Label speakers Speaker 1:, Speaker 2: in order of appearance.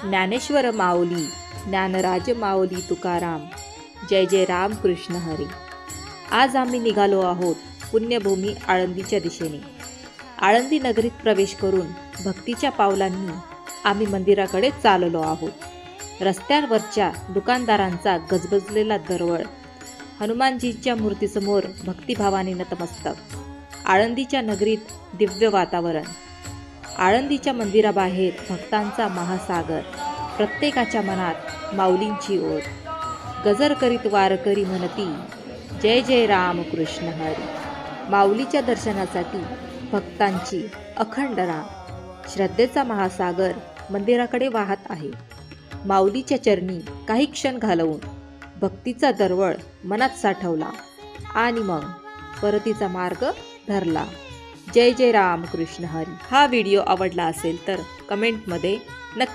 Speaker 1: ज्ञानेश्वर माऊली, ज्ञानराज माऊली तुकाराम, जय जय राम कृष्ण हरी. आज आम्ही निघालो आहोत पुण्यभूमी आळंदीच्या दिशेने. आळंदी नगरीत प्रवेश करून भक्तीच्या पावलांनी आम्ही मंदिराकडे चाललो आहोत. रस्त्यांवरच्या दुकानदारांचा गजबजलेला दरवळ, हनुमानजींच्या मूर्तीसमोर भक्तिभावाने नतमस्तक. आळंदीच्या नगरीत दिव्य वातावरण. आळंदीच्या मंदिराबाहेर भक्तांचा महासागर. प्रत्येकाच्या मनात माऊलींची ओढ. गजर करीत वारकरी म्हणती, जय जय राम कृष्ण हरी. माऊलीच्या दर्शनासाठी भक्तांची अखंड रांग. श्रद्धेचा महासागर मंदिराकडे वाहत आहे. माऊलीच्या चरणी काही क्षण घालवून भक्तीचा दरवळ मनात साठवला आणि मग परतीचा मार्ग धरला. जय जय राम कृष्ण हरी. हा व्हिडिओ आवडला असेल तर कमेंटमध्ये नक्की